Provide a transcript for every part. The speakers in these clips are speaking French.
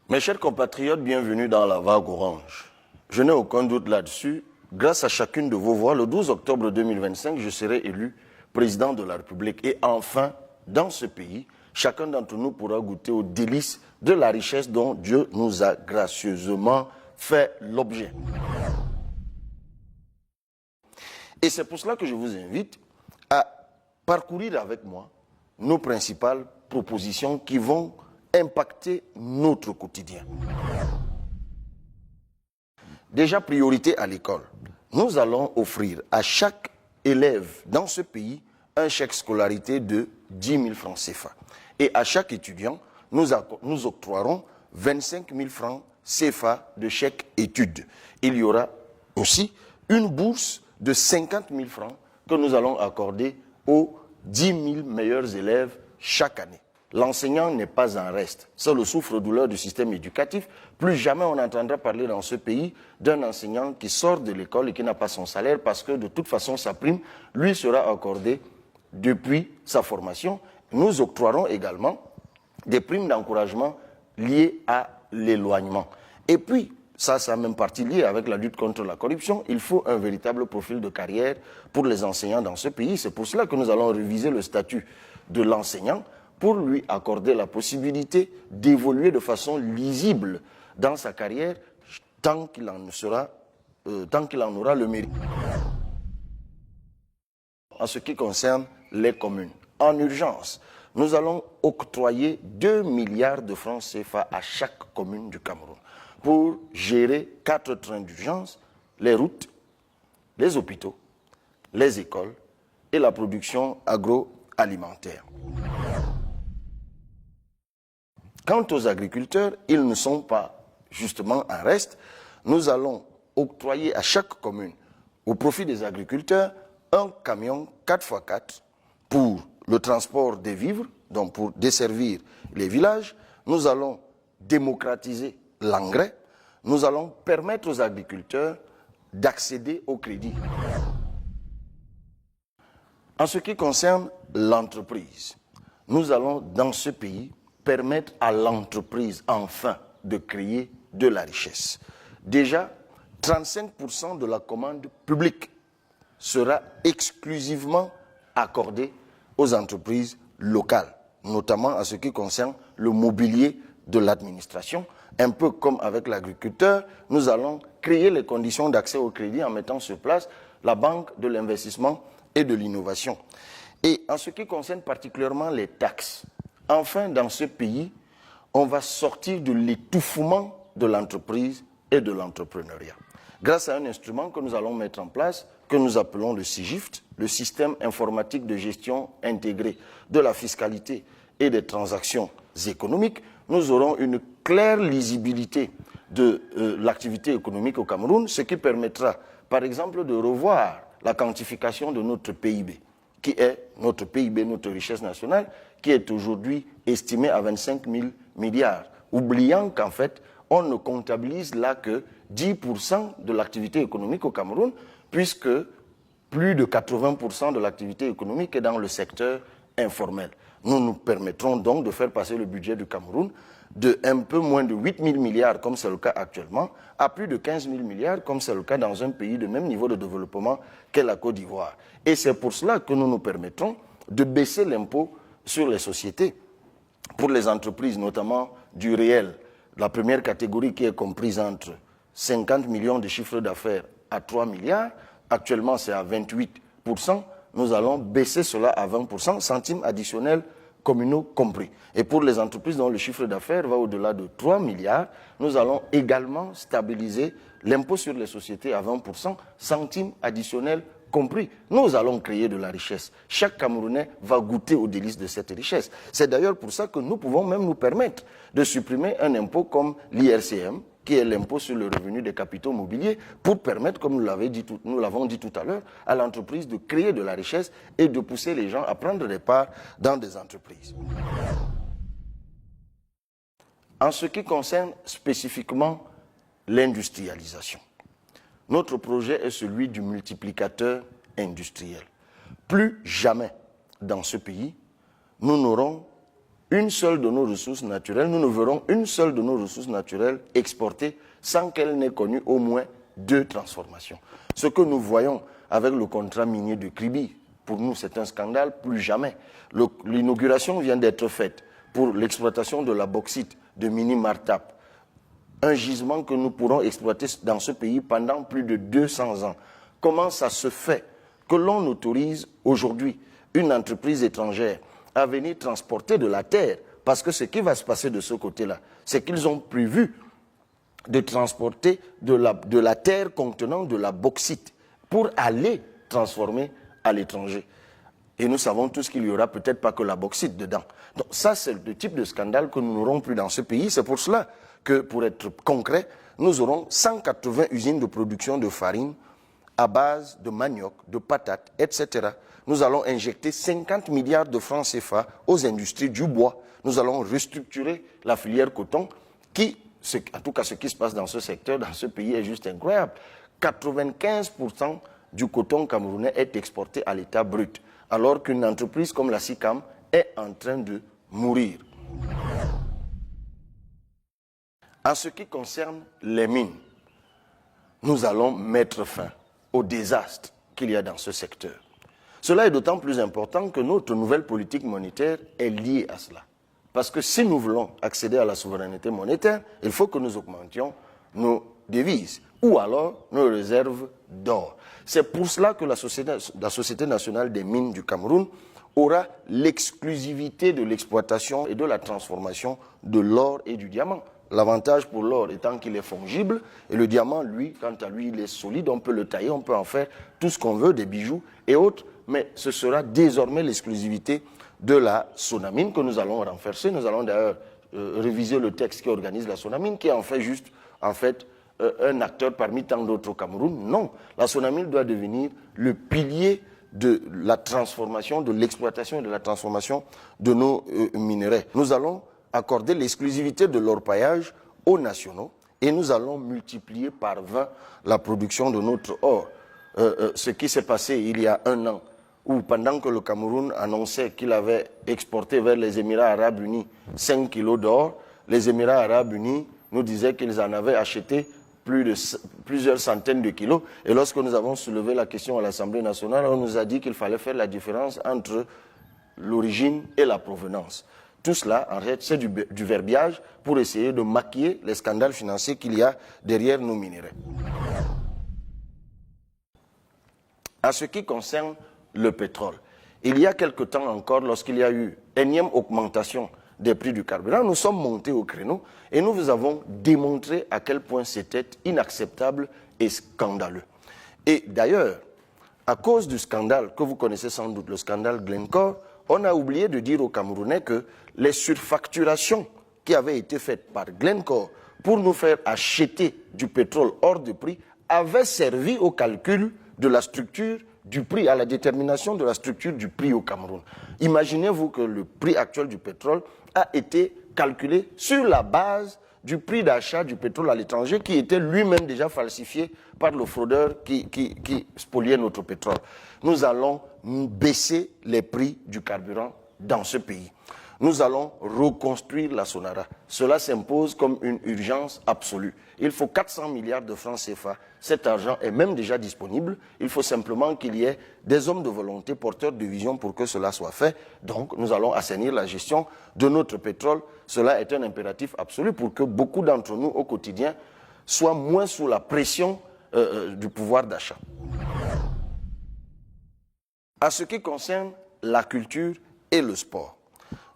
Mes chers compatriotes, bienvenue dans la vague orange. Je n'ai aucun doute là-dessus. Grâce à chacune de vos voix, le 12 octobre 2025, je serai élu président de la République. Et enfin, dans ce pays, chacun d'entre nous pourra goûter aux délices de la richesse dont Dieu nous a gracieusement fait l'objet. Et c'est pour cela que je vous invite à parcourir avec moi nos principales propositions qui vont impacter notre quotidien. Déjà, priorité à l'école. Nous allons offrir à chaque élève dans ce pays un chèque scolarité de 10 000 francs CFA. Et à chaque étudiant, nous octroierons 25 000 francs CFA de chèque études. Il y aura aussi une bourse de 50 000 francs que nous allons accorder aux 10 000 meilleurs élèves chaque année. L'enseignant n'est pas un reste. C'est le souffre-douleur du système éducatif. Plus jamais on entendra parler dans ce pays d'un enseignant qui sort de l'école et qui n'a pas son salaire parce que de toute façon sa prime lui sera accordée depuis sa formation. Nous octroierons également des primes d'encouragement liées à l'éloignement. Et puis, ça a même partie liée avec la lutte contre la corruption. Il faut un véritable profil de carrière pour les enseignants dans ce pays. C'est pour cela que nous allons réviser le statut de l'enseignant pour lui accorder la possibilité d'évoluer de façon lisible dans sa carrière tant qu'il en aura le mérite. En ce qui concerne les communes, en urgence, nous allons octroyer 2 milliards de francs CFA à chaque commune du Cameroun pour gérer 4 trains d'urgence, les routes, les hôpitaux, les écoles et la production agroalimentaire. Quant aux agriculteurs, ils ne sont pas justement un reste. Nous allons octroyer à chaque commune, au profit des agriculteurs, un camion 4x4 pour le transport des vivres, donc pour desservir les villages. Nous allons démocratiser l'engrais. Nous allons permettre aux agriculteurs d'accéder au crédit. En ce qui concerne l'entreprise, nous allons dans ce pays permettre à l'entreprise enfin de créer de la richesse. Déjà, 35% de la commande publique sera exclusivement accordée aux entreprises locales, notamment en ce qui concerne le mobilier de l'administration. Un peu comme avec l'agriculteur, nous allons créer les conditions d'accès au crédit en mettant sur place la Banque de l'investissement et de l'innovation. Et en ce qui concerne particulièrement les taxes, enfin, dans ce pays, on va sortir de l'étouffement de l'entreprise et de l'entrepreneuriat. Grâce à un instrument que nous allons mettre en place, que nous appelons le SIGIFT, le système informatique de gestion intégrée de la fiscalité et des transactions économiques, nous aurons une claire lisibilité de l'activité économique au Cameroun, ce qui permettra, par exemple, de revoir la quantification de notre PIB, qui est notre PIB, notre richesse nationale, qui est aujourd'hui estimée à 25 000 milliards, oubliant qu'en fait, on ne comptabilise là que 10% de l'activité économique au Cameroun, puisque plus de 80% de l'activité économique est dans le secteur informel. Nous nous permettrons donc de faire passer le budget du Cameroun de un peu moins de 8 000 milliards, comme c'est le cas actuellement, à plus de 15 000 milliards, comme c'est le cas dans un pays de même niveau de développement qu'est la Côte d'Ivoire. Et c'est pour cela que nous nous permettrons de baisser l'impôt sur les sociétés pour les entreprises, notamment du réel. La première catégorie qui est comprise entre 50 millions de chiffres d'affaires à 3 milliards, actuellement c'est à 28%, nous allons baisser cela à 20%, centimes additionnels communaux compris. Et pour les entreprises dont le chiffre d'affaires va au-delà de 3 milliards, nous allons également stabiliser l'impôt sur les sociétés à 20%, centimes additionnels compris. Nous allons créer de la richesse. Chaque Camerounais va goûter aux délices de cette richesse. C'est d'ailleurs pour ça que nous pouvons même nous permettre de supprimer un impôt comme l'IRCM, qui est l'impôt sur le revenu des capitaux mobiliers, pour permettre, comme nous l'avons dit tout à l'heure, à l'entreprise de créer de la richesse et de pousser les gens à prendre des parts dans des entreprises. En ce qui concerne spécifiquement l'industrialisation, notre projet est celui du multiplicateur industriel. Plus jamais dans ce pays, nous n'aurons une seule de nos ressources naturelles, nous ne verrons une seule de nos ressources naturelles exportée sans qu'elle n'ait connu au moins 2 transformations. Ce que nous voyons avec le contrat minier de Kribi, pour nous c'est un scandale, plus jamais. L'inauguration vient d'être faite pour l'exploitation de la bauxite de Mini Martap, un gisement que nous pourrons exploiter dans ce pays pendant plus de 200 ans. Comment ça se fait que l'on autorise aujourd'hui une entreprise étrangère à venir transporter de la terre? Parce que ce qui va se passer de ce côté-là, c'est qu'ils ont prévu de transporter de la terre contenant de la bauxite pour aller transformer à l'étranger. Et nous savons tous qu'il n'y aura peut-être pas que la bauxite dedans. Donc ça, c'est le type de scandale que nous n'aurons plus dans ce pays. C'est pour cela que, pour être concret, nous aurons 180 usines de production de farine à base de manioc, de patates, etc. Nous allons injecter 50 milliards de francs CFA aux industries du bois. Nous allons restructurer la filière coton qui, en tout cas ce qui se passe dans ce secteur, dans ce pays est juste incroyable. 95% du coton camerounais est exporté à l'état brut, alors qu'une entreprise comme la SICAM est en train de mourir. En ce qui concerne les mines, nous allons mettre fin au désastre qu'il y a dans ce secteur. Cela est d'autant plus important que notre nouvelle politique monétaire est liée à cela. Parce que si nous voulons accéder à la souveraineté monétaire, il faut que nous augmentions nos devises ou alors nos réserves d'or. C'est pour cela que la Société nationale des mines du Cameroun aura l'exclusivité de l'exploitation et de la transformation de l'or et du diamant. L'avantage pour l'or étant qu'il est fongible et le diamant, lui, quant à lui, il est solide, on peut le tailler, on peut en faire tout ce qu'on veut, des bijoux et autres, mais ce sera désormais l'exclusivité de la Sonamine que nous allons renforcer. Nous allons d'ailleurs réviser le texte qui organise la Sonamine, qui est en fait juste un acteur parmi tant d'autres au Cameroun. Non, la Sonamine doit devenir le pilier de la transformation, de l'exploitation et de la transformation de nos minerais. Nous allons accorder l'exclusivité de l'orpaillage aux nationaux et nous allons multiplier par 20 la production de notre or. Ce qui s'est passé il y a 1 an, où pendant que le Cameroun annonçait qu'il avait exporté vers les Émirats arabes unis 5 kilos d'or, les Émirats arabes unis nous disaient qu'ils en avaient acheté plusieurs centaines de kilos. Et lorsque nous avons soulevé la question à l'Assemblée nationale, on nous a dit qu'il fallait faire la différence entre l'origine et la provenance. Tout cela, en fait, c'est du verbiage pour essayer de maquiller les scandales financiers qu'il y a derrière nos minerais. En ce qui concerne le pétrole, il y a quelque temps encore, lorsqu'il y a eu énième augmentation des prix du carburant, nous sommes montés au créneau et nous vous avons démontré à quel point c'était inacceptable et scandaleux. Et d'ailleurs, à cause du scandale que vous connaissez sans doute, le scandale Glencore, on a oublié de dire aux Camerounais que les surfacturations qui avaient été faites par Glencore pour nous faire acheter du pétrole hors de prix avaient servi au calcul de la structure du prix, à la détermination de la structure du prix au Cameroun. Imaginez-vous que le prix actuel du pétrole a été calculé sur la base du prix d'achat du pétrole à l'étranger qui était lui-même déjà falsifié par le fraudeur qui spoliait notre pétrole. Nous allons baisser les prix du carburant dans ce pays. Nous allons reconstruire la Sonara. Cela s'impose comme une urgence absolue. Il faut 400 milliards de francs CFA. Cet argent est même déjà disponible. Il faut simplement qu'il y ait des hommes de volonté porteurs de vision pour que cela soit fait. Donc, nous allons assainir la gestion de notre pétrole. Cela est un impératif absolu pour que beaucoup d'entre nous, au quotidien, soient moins sous la pression du pouvoir d'achat. À ce qui concerne la culture et le sport,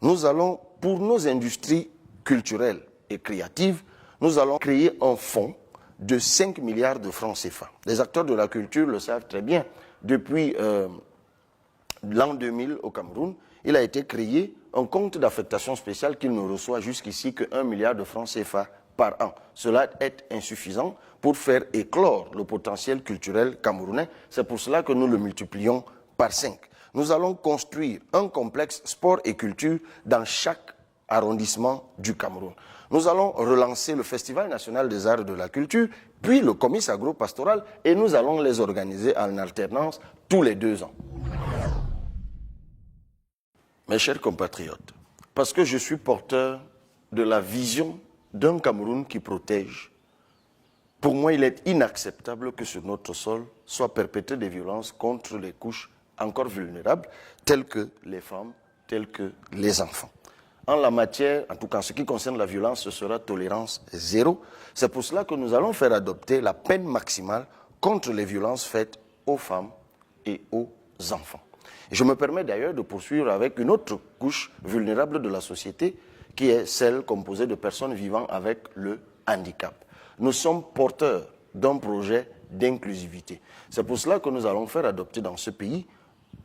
nous allons, pour nos industries culturelles et créatives, nous allons créer un fonds de 5 milliards de francs CFA. Les acteurs de la culture le savent très bien. Depuis l'an 2000 au Cameroun, il a été créé un compte d'affectation spéciale qu'il ne reçoit jusqu'ici que 1 milliard de francs CFA par an. Cela est insuffisant pour faire éclore le potentiel culturel camerounais. C'est pour cela que nous le multiplions par 5. Nous allons construire un complexe sport et culture dans chaque arrondissement du Cameroun. Nous allons relancer le Festival national des arts et de la culture, puis le comice agro-pastoral, et nous allons les organiser en alternance tous les 2 ans. Mes chers compatriotes, Parce que je suis porteur de la vision d'un Cameroun qui protège. Pour moi, il est inacceptable que sur notre sol soient perpétrées des violences contre les couches encore vulnérables, telles que les femmes, telles que les enfants. En la matière, en tout cas en ce qui concerne la violence, ce sera tolérance zéro. C'est pour cela que nous allons faire adopter la peine maximale contre les violences faites aux femmes et aux enfants. Et je me permets d'ailleurs de poursuivre avec une autre couche vulnérable de la société, qui est celle composée de personnes vivant avec le handicap. Nous sommes porteurs d'un projet d'inclusivité. C'est pour cela que nous allons faire adopter dans ce pays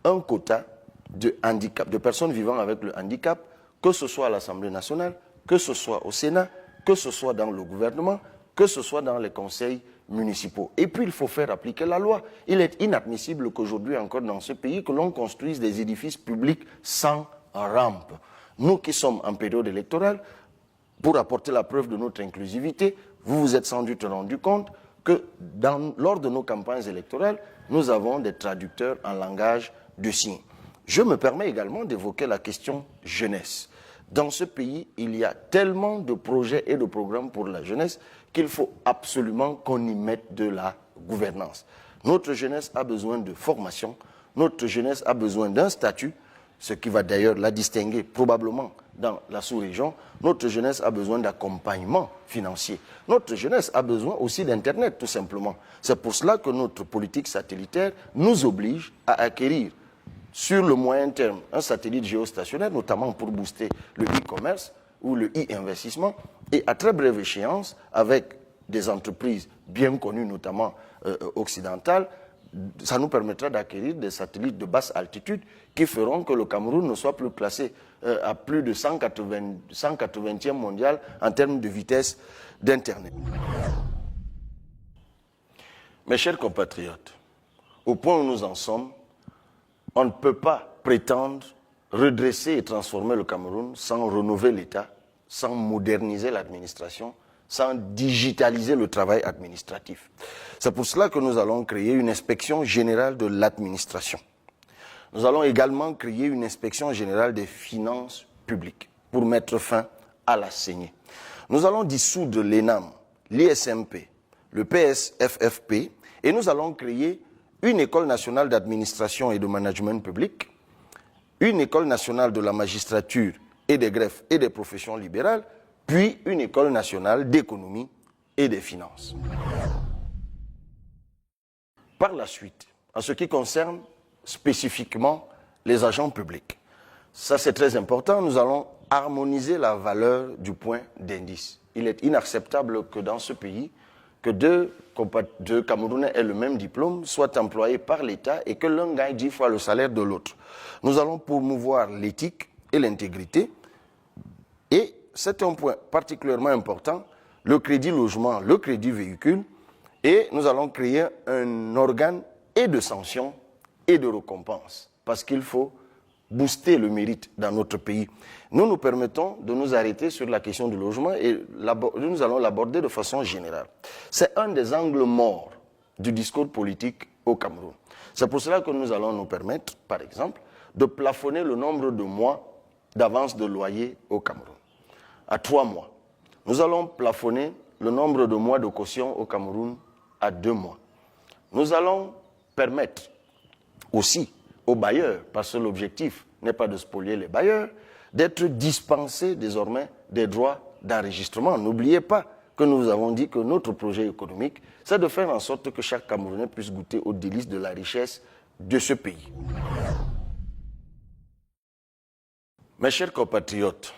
un quota de handicap, de personnes vivant avec le handicap, que ce soit à l'Assemblée nationale, que ce soit au Sénat, que ce soit dans le gouvernement, que ce soit dans les conseils municipaux. Et puis, il faut faire appliquer la loi. Il est inadmissible qu'aujourd'hui encore dans ce pays, que l'on construise des édifices publics sans rampe. Nous qui sommes en période électorale, pour apporter la preuve de notre inclusivité, vous vous êtes sans doute rendu compte que lors de nos campagnes électorales, nous avons des traducteurs en langage de signes. Je me permets également d'évoquer la question jeunesse. Dans ce pays, il y a tellement de projets et de programmes pour la jeunesse qu'il faut absolument qu'on y mette de la gouvernance. Notre jeunesse a besoin de formation, notre jeunesse a besoin d'un statut, ce qui va d'ailleurs la distinguer probablement dans la sous-région. Notre jeunesse a besoin d'accompagnement financier. Notre jeunesse a besoin aussi d'Internet, tout simplement. C'est pour cela que notre politique satellitaire nous oblige à acquérir sur le moyen terme un satellite géostationnaire, notamment pour booster le e-commerce ou le e-investissement, et à très brève échéance, avec des entreprises bien connues, notamment occidentales, ça nous permettra d'acquérir des satellites de basse altitude qui feront que le Cameroun ne soit plus classé à plus de 180e mondial en termes de vitesse d'Internet. Mes chers compatriotes, au point où nous en sommes, on ne peut pas prétendre redresser et transformer le Cameroun sans renouveler l'État, sans moderniser l'administration, sans digitaliser le travail administratif. C'est pour cela que nous allons créer une inspection générale de l'administration. Nous allons également créer une inspection générale des finances publiques pour mettre fin à la saignée. Nous allons dissoudre l'ENAM, l'ISMP, le PSFFP et nous allons créer une école nationale d'administration et de management public, une école nationale de la magistrature et des greffes et des professions libérales, puis une école nationale d'économie et des finances. Par la suite, en ce qui concerne spécifiquement les agents publics, ça c'est très important, nous allons harmoniser la valeur du point d'indice. Il est inacceptable que dans ce pays, que deux Camerounais aient le même diplôme, soient employés par l'État et que l'un gagne 10 fois le salaire de l'autre. Nous allons promouvoir l'éthique et l'intégrité. Et c'est un point particulièrement important, le crédit logement, le crédit véhicule. Et nous allons créer un organe et de sanctions et de récompenses. Parce qu'il faut booster le mérite dans notre pays. Nous nous permettons de nous arrêter sur la question du logement et nous allons l'aborder de façon générale. C'est un des angles morts du discours politique au Cameroun. C'est pour cela que nous allons nous permettre, par exemple, de plafonner le nombre de mois d'avance de loyer au Cameroun à 3 mois. Nous allons plafonner le nombre de mois de caution au Cameroun à 2 mois. Nous allons permettre aussi aux bailleurs, parce que l'objectif n'est pas de spolier les bailleurs, d'être dispensés désormais des droits d'enregistrement. N'oubliez pas que nous avons dit que notre projet économique, c'est de faire en sorte que chaque Camerounais puisse goûter aux délices de la richesse de ce pays. Mes chers compatriotes,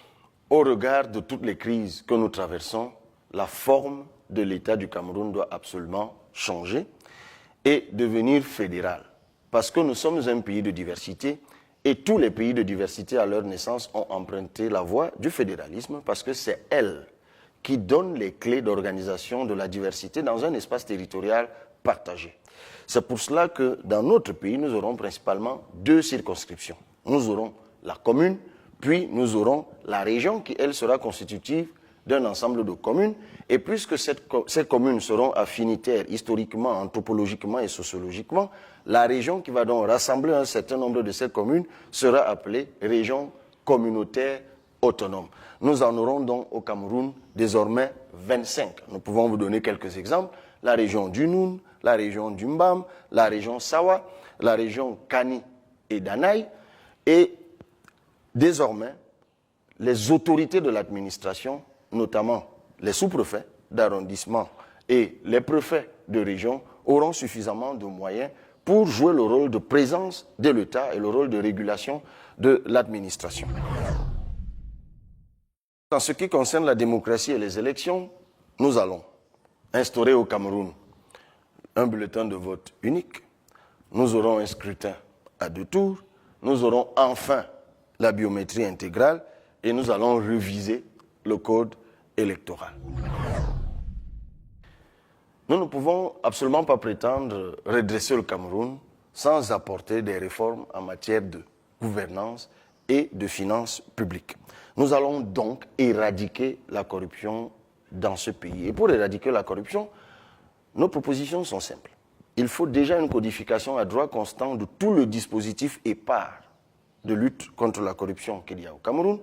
au regard de toutes les crises que nous traversons, la forme de l'État du Cameroun doit absolument changer et devenir fédérale. Parce que nous sommes un pays de diversité et tous les pays de diversité à leur naissance ont emprunté la voie du fédéralisme parce que c'est elle qui donne les clés d'organisation de la diversité dans un espace territorial partagé. C'est pour cela que dans notre pays, nous aurons principalement 2 circonscriptions. Nous aurons la commune, puis nous aurons la région qui, elle, sera constitutive d'un ensemble de communes. Et puisque ces communes seront affinitaires historiquement, anthropologiquement et sociologiquement, la région qui va donc rassembler un certain nombre de ces communes sera appelée région communautaire autonomes. Nous en aurons donc au Cameroun désormais 25. Nous pouvons vous donner quelques exemples. La région du Noun, la région du Mbam, la région Sawa, la région Kani et Danaï. Et désormais, les autorités de l'administration, notamment les sous-préfets d'arrondissement et les préfets de région, auront suffisamment de moyens pour jouer le rôle de présence de l'État et le rôle de régulation de l'administration. En ce qui concerne la démocratie et les élections, nous allons instaurer au Cameroun un bulletin de vote unique, nous aurons un scrutin à 2 tours, nous aurons enfin la biométrie intégrale et nous allons réviser le code électoral. Nous ne pouvons absolument pas prétendre redresser le Cameroun sans apporter des réformes en matière de gouvernance et de finances publiques. Nous allons donc éradiquer la corruption dans ce pays. Et pour éradiquer la corruption, nos propositions sont simples. Il faut déjà une codification à droit constant de tout le dispositif épars de lutte contre la corruption qu'il y a au Cameroun.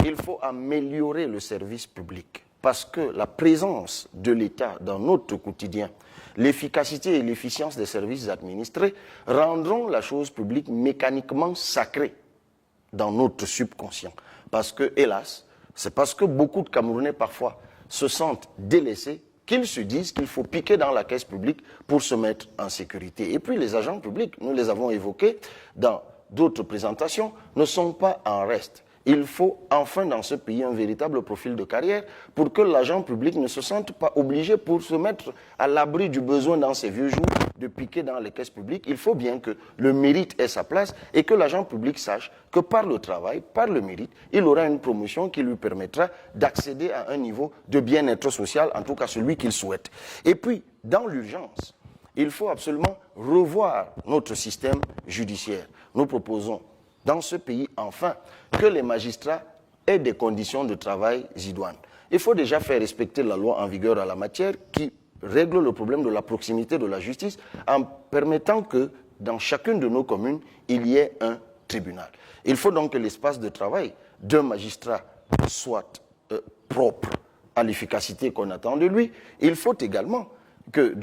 Il faut améliorer le service public parce que la présence de l'État dans notre quotidien, l'efficacité et l'efficience des services administrés rendront la chose publique mécaniquement sacrée dans notre subconscient. Parce que, hélas, c'est parce que beaucoup de Camerounais parfois se sentent délaissés qu'ils se disent qu'il faut piquer dans la caisse publique pour se mettre en sécurité. Et puis les agents publics, nous les avons évoqués dans d'autres présentations, ne sont pas en reste. Il faut enfin dans ce pays un véritable profil de carrière pour que l'agent public ne se sente pas obligé pour se mettre à l'abri du besoin dans ses vieux jours de piquer dans les caisses publiques. Il faut bien que le mérite ait sa place et que l'agent public sache que par le travail, par le mérite, il aura une promotion qui lui permettra d'accéder à un niveau de bien-être social, en tout cas celui qu'il souhaite. Et puis, dans l'urgence, il faut absolument revoir notre système judiciaire. Nous proposons dans ce pays, enfin, que les magistrats aient des conditions de travail idoines. Il faut déjà faire respecter la loi en vigueur en la matière qui règle le problème de la proximité de la justice en permettant que dans chacune de nos communes, il y ait un tribunal. Il faut donc que l'espace de travail d'un magistrat soit propre à l'efficacité qu'on attend de lui. Il faut également que,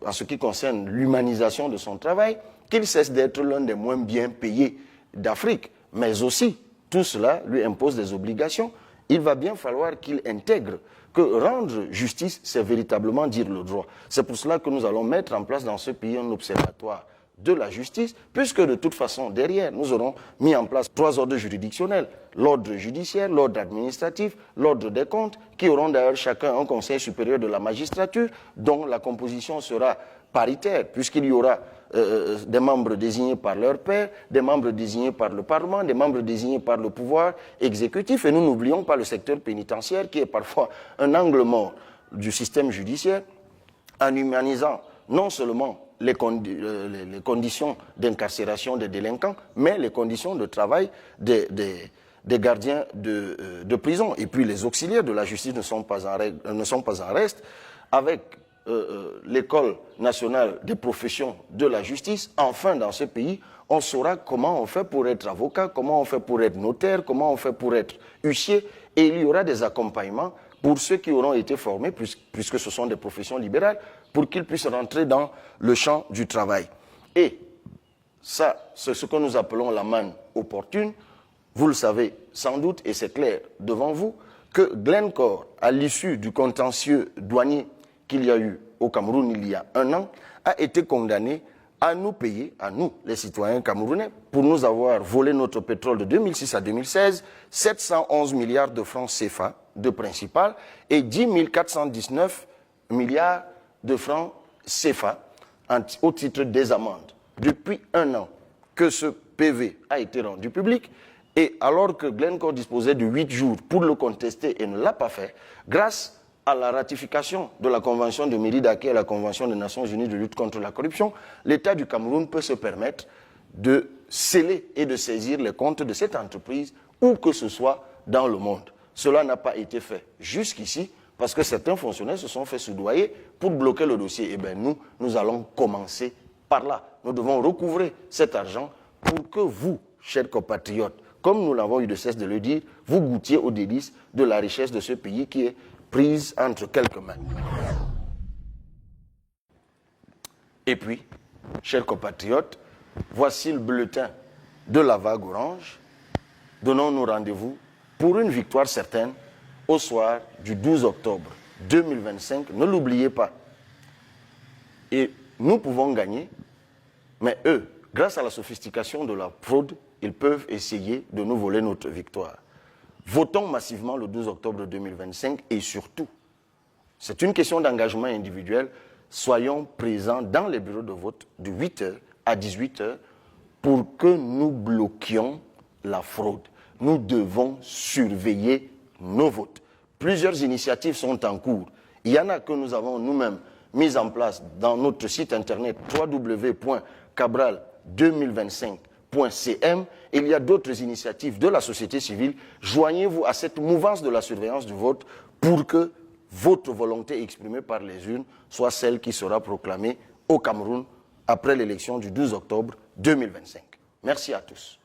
en ce qui concerne l'humanisation de son travail, qu'il cesse d'être l'un des moins bien payés d'Afrique, mais aussi tout cela lui impose des obligations. Il va bien falloir qu'il intègre que rendre justice, c'est véritablement dire le droit. C'est pour cela que nous allons mettre en place dans ce pays un observatoire de la justice, puisque de toute façon, derrière, nous aurons mis en place 3 ordres juridictionnels, l'ordre judiciaire, l'ordre administratif, l'ordre des comptes, qui auront d'ailleurs chacun un conseil supérieur de la magistrature, dont la composition sera paritaire, puisqu'il y aura des membres désignés par leur père, des membres désignés par le Parlement, des membres désignés par le pouvoir exécutif. Et nous n'oublions pas le secteur pénitentiaire, qui est parfois un angle mort du système judiciaire, en humanisant non seulement les conditions d'incarcération des délinquants, mais les conditions de travail des gardiens de prison. Et puis les auxiliaires de la justice ne sont pas en reste, avec l'École nationale des professions de la justice. Enfin, dans ce pays, on saura comment on fait pour être avocat, comment on fait pour être notaire, comment on fait pour être huissier, et il y aura des accompagnements pour ceux qui auront été formés, puisque ce sont des professions libérales, pour qu'ils puissent rentrer dans le champ du travail. Et ça, c'est ce que nous appelons la manne opportune. Vous le savez sans doute, et c'est clair devant vous, que Glencore, à l'issue du contentieux douanier qu'il y a eu au Cameroun il y a 1 an, a été condamné à nous payer, à nous, les citoyens camerounais, pour nous avoir volé notre pétrole de 2006 à 2016, 711 milliards de francs CFA de principal et 10 419 milliards de francs CFA au titre des amendes. Depuis 1 an que ce PV a été rendu public, et alors que Glencore disposait de 8 jours pour le contester et ne l'a pas fait, grâce à la ratification de la Convention de Mérida, qui est la Convention des Nations Unies de lutte contre la corruption, l'État du Cameroun peut se permettre de sceller et de saisir les comptes de cette entreprise où que ce soit dans le monde. Cela n'a pas été fait jusqu'ici parce que certains fonctionnaires se sont fait soudoyer pour bloquer le dossier. Eh bien nous allons commencer par là. Nous devons recouvrer cet argent pour que vous, chers compatriotes, comme nous l'avons eu de cesse de le dire, vous goûtiez aux délices de la richesse de ce pays qui est prise entre quelques mains. Et puis, chers compatriotes, voici le bulletin de la vague orange. Donnons-nous rendez-vous pour une victoire certaine au soir du 12 octobre 2025. Ne l'oubliez pas. Et nous pouvons gagner, mais eux, grâce à la sophistication de la fraude, ils peuvent essayer de nous voler notre victoire. Votons massivement le 12 octobre 2025 et surtout, c'est une question d'engagement individuel, soyons présents dans les bureaux de vote de 8h à 18h pour que nous bloquions la fraude. Nous devons surveiller nos votes. Plusieurs initiatives sont en cours. Il y en a que nous avons nous-mêmes mises en place dans notre site internet www.cabral2025.cm. Il y a d'autres initiatives de la société civile. Joignez-vous à cette mouvance de la surveillance du vote pour que votre volonté exprimée par les urnes soit celle qui sera proclamée au Cameroun après l'élection du 12 octobre 2025. Merci à tous.